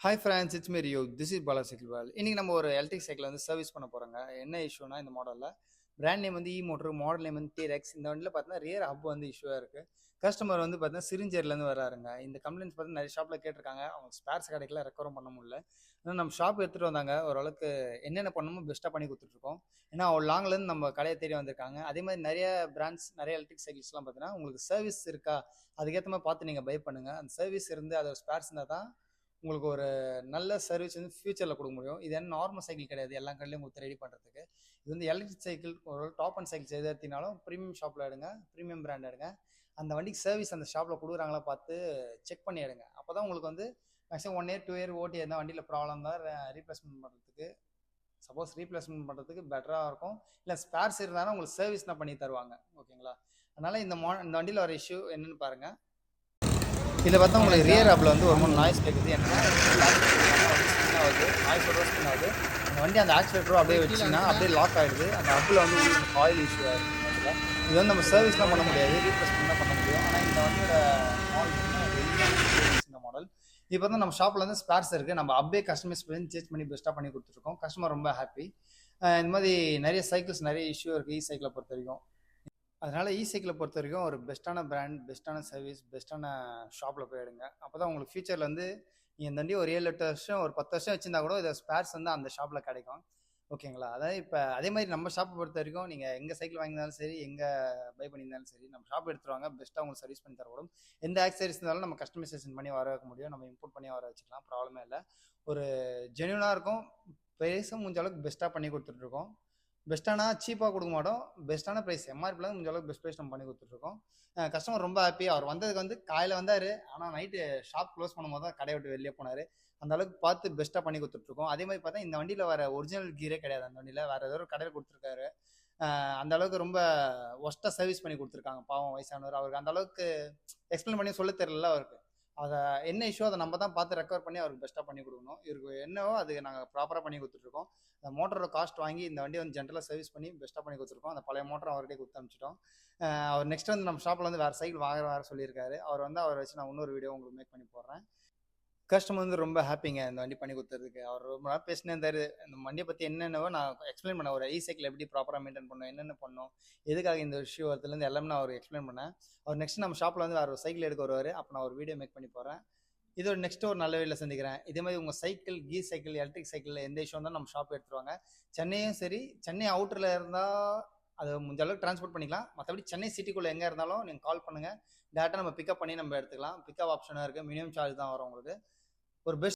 Hi friends, it's me Riyu. This is Bala cycle Vel. இன்னைக்கு நம்ம ஒரு எலக்ட்ரிக் சைக்கிள் வந்து சர்வீஸ் பண்ண போகிறோங்க. என்ன இஷ்யூனா, இந்த மாடலில் பிராண்ட் நேம் வந்து மோட்டர், மாடல் நேம் வந்து டிரெக்ஸ். இந்த வண்டியில் பார்த்தீங்கன்னா ரியர் ஹப் வந்து இஷ்யூவாக இருக்குது. கஸ்டமர் வந்து பார்த்தீங்கன்னா சிரிஞ்சேரிலேருந்து வராருங்க. இந்த கம்ப்ளைண்ட்ஸ் பார்த்தீங்கன்னா நிறைய ஷாப்பில் கேட்டிருக்காங்க. அவங்க ஸ்பேர்ஸ் கிடைக்கல, ரெக்கவரும் பண்ண முடியல. ஆனால் நம்ம ஷாப் எடுத்துகிட்டு வந்தாங்க. ஓரளவுக்கு என்னென்ன பண்ணணுமோ பெஸ்ட்டாக பண்ணி கொடுத்துட்ருக்கோம். ஏன்னா அவ்வளோ லாங்லேருந்து நம்ம கடையை தேடி வந்திருக்காங்க. அதே மாதிரி நிறைய பிராண்ட்ஸ், நிறைய எலக்ட்ரிக் சைக்கிள்ஸ்லாம் பார்த்தீங்கன்னா உங்களுக்கு சர்வீஸ் இருக்கா, அதுக்கேற்ற மாதிரி பார்த்து நீங்கள் பை பண்ணுங்கள். அந்த சர்வீஸ் இருந்து அதோட ஸ்பேர்ஸ் இருந்தால் தான் உங்களுக்கு ஒரு நல்ல சர்வீஸ் வந்து ஃபியூச்சரில் கொடுக்க முடியும். இது என்ன நார்மல் சைக்கிள் கிடையாது, எல்லா கடையிலையும் உங்களுக்கு ரெடி பண்ணுறதுக்கு. இது வந்து எலக்ட்ரிக் சைக்கிள், ஒரு டாப் அண்ட் சைக்கிள்ஸ் எது எடுத்தினாலும் ப்ரீமியம் ஷாப்பில் எடுங்க, ப்ரீமியம் பிராண்ட் எடுங்க. அந்த வண்டிக்கு சர்வீஸ் அந்த ஷாப்பில் கொடுக்குறாங்களா பார்த்து செக் பண்ணி எடுங்க. அப்போ தான் உங்களுக்கு வந்து மேக்ஸிமம் 1 இயர் 2 இயர் ஓட்டி இருந்தால் வண்டியில் ப்ராப்ளம் தான் ரீப்ளேஸ்மெண்ட் பண்ணுறதுக்கு, சப்போஸ் ரீப்ளேஸ்மெண்ட் பண்ணுறதுக்கு பெட்டராக இருக்கும். இல்லை ஸ்பேர்ஸ் இருந்தாலும் உங்களுக்கு சர்வீஸ் தான் பண்ணி தருவாங்க. ஓகேங்களா? அதனால் இந்த வண்டியில் வர இஷ்யூ என்னென்னு பாருங்கள். இதில் பார்த்தா உங்களுக்கு ரியர் ஹப்பில் வந்து ஒரு நாய்ஸ் கேட்குது. என்னன்னா ஸ்பின் ஆகுது, நாய்ஸோட ஸ்பின் ஆகுது. அந்த வண்டி அந்த ஆக்சிலேட்டரும் அப்படியே வச்சிங்கன்னா அப்படியே லாக் ஆகிடுது. அந்த ஹப்பில் வந்து ஆயில் இஷ்யூ ஆகிருக்கு. இது வந்து நம்ம சர்வீஸ்லாம் பண்ண முடியாது, ரீப்ளேஸ்மெண்ட் தான் பண்ண முடியும். ஆனால் இந்த வண்டியோட மாடல் இந்த மாடல் இப்போ தான் நம்ம ஷாப்பில் வந்து ஸ்பேர்ஸ் இருக்குது. நம்ம அப்படியே கஸ்டமைஸ் பண்ணி சேஞ்ச் பண்ணி பெஸ்ட்டாக பண்ணி கொடுத்துருக்கோம். கஸ்டமர் ரொம்ப ஹாப்பி. இந்த மாதிரி நிறைய சைக்கிள்ஸ், நிறைய இஷ்யூ இருக்குது சைக்கிளை பொறுத்த வரைக்கும். அதனால் சைக்கிளை பொறுத்த வரைக்கும் ஒரு பெஸ்ட்டான பிராண்ட், பெஸ்ட்டான சர்வீஸ், பெஸ்ட்டான ஷாப்பில் போய் எடுங்க. அப்போ தான் உங்களுக்கு ஃபியூச்சரில் வந்து நீங்கள் இந்த வண்டி ஒரு 7-8 வருஷம், ஒரு 10 வருஷம் வச்சுருந்தா கூட இதை ஸ்பேர்ஸ் வந்து அந்த ஷாப்பில் கிடைக்கும். ஓகேங்களா? அதாவது இப்போ அதே மாதிரி நம்ம ஷாப்பை பொறுத்த வரைக்கும் நீங்கள் எங்கே சைக்கிள் வாங்கியிருந்தாலும் சரி, எங்கே பை பண்ணியிருந்தாலும் சரி, நம்ம ஷாப் எடுத்துருவாங்க, பெஸ்ட்டாக உங்களுக்கு சர்வீஸ் பண்ணி தரப்படும். எந்த ஆக்சரிஸ் இருந்தாலும் நம்ம கஸ்டமைசேஷன் பண்ணி வர வைக்க முடியும், நம்ம இம்போர்ட் பண்ணி வர வச்சுக்கலாம், ப்ராப்ளமே இல்லை. ஒரு ஜென்யூனாக இருக்கும், ப்ரைஸும் முடிஞ்ச அளவுக்கு பெஸ்ட்டாக பண்ணி கொடுத்துட்ருக்கோம். பெஸ்ட்டானா சீப்பாக கொடுக்க மாட்டோம், பெஸ்ட்டான ப்ரைஸ் எம்ஆர்பியில் முடிஞ்ச அளவுக்கு பெஸ்ட் ப்ரைஸ் நம்ம பண்ணி கொடுத்துட்ருக்கோம். கஸ்டமர் ரொம்ப ஹாப்பி. அவர் வந்ததுக்கு வந்து காலையில் வந்தார், ஆனால் நைட்டு ஷாப் க்ளோஸ் பண்ணும்போது தான் கடையை விட்டு வெளியே போனார். அந்த அளவுக்கு பார்த்து பெஸ்ட்டாக பண்ணி கொடுத்துட்ருக்கோம். அதே மாதிரி பார்த்தா இந்த வண்டியில் வர ஒரிஜினல் கீரே கிடையாது. அந்த வண்டியில் வேறு ஏதோ ஒரு கடையில் கொடுத்துருக்காரு. அந்த அளவுக்கு ரொம்ப ஒஸ்ட்டாக சர்வீஸ் பண்ணி கொடுத்துருக்காங்க. பாவம் வயசானவர், அவருக்கு அந்த அளவுக்கு எக்ஸ்பிளைன் பண்ணி சொல்ல தெரியல அவருக்கு. அதை என்ன இஷ்யூ அதை நம்ம தான் பார்த்து ரெக்கவர் பண்ணி அவருக்கு பெஸ்ட்டாக பண்ணி கொடுக்கணும். இவருக்கு என்னவோ அது நாங்கள் ப்ராப்பராக பண்ணி கொடுத்துட்ருக்கோம். அந்த மோட்டரோட காஸ்ட் வாங்கி இந்த வண்டி வந்து ஜென்ரலாக சர்வீஸ் பண்ணி பெஸ்ட்டாக பண்ணி கொடுத்துருக்கோம். அந்த பழைய மோட்டர் அவர்கிட்டே கொடுத்து அனுப்பிச்சிட்டோம். அவர் நெக்ஸ்ட் வந்து நம்ம ஷாப்பில் வந்து வேறு சைக்கிள் வேறு சொல்லியிருக்காரு. அவர் வந்து அவரை வச்சு நான் இன்னொரு வீடியோ உங்களுக்கு மேக் பண்ணி போடுறேன். கஸ்டமர் வந்து ரொம்ப ஹாப்பிங்க இந்த வண்டி பண்ணி கொடுத்ததுக்கு. அவர் ரொம்ப நாள் பேசினே இருந்தார். இந்த வண்டியை பற்றி என்னென்னவோ நான் எக்ஸ்பிளைன் பண்ணேன். ஒரு சைக்கிள் எப்படி ப்ராப்பராக மெயின்டைன் பண்ணணும், என்னென்ன பண்ணணும், எதுக்காக இந்த இஷ்யூ வரதுலேருந்து எல்லாமே நான் அவர் எக்ஸ்பிளைன் பண்ணேன். அவர் நெக்ஸ்ட் நம்ம ஷாப்பில் வந்து வேறு ஒரு சைக்கிள் எடுக்க வருவார். அப்போ நான் ஒரு வீடியோ மேக் பண்ணி போகிறேன். இதோட நெக்ஸ்ட் ஒரு நல்ல வீடியோவில் சந்திக்கிறேன். இதே மாதிரி உங்கள் சைக்கிள், சைக்கிள், எலக்ட்ரிக் சைக்கிளில் எந்த இஷ்யூ இருந்தாலும் நம்ம ஷாப் எடுத்துருவாங்க. சென்னையும் சரி, சென்னை அவுட்டரில் இருந்தால் அதை முடிஞ்ச அளவுக்கு ட்ரான்ஸ்போர்ட் பண்ணிக்கலாம். மற்றபடி சென்னை சிட்டிக்குள்ளே எங்கே இருந்தாலும் நீங்கள் கால் பண்ணுங்கள். டேரெக்டாக நம்ம பிக்கப் பண்ணி நம்ம எடுத்துக்கலாம். பிக்கப் ஆப்ஷனாக இருக்குது. மினிமம் சார்ஜ் தான் வரும் உங்களுக்கு. ஒரு பெஸ்ட்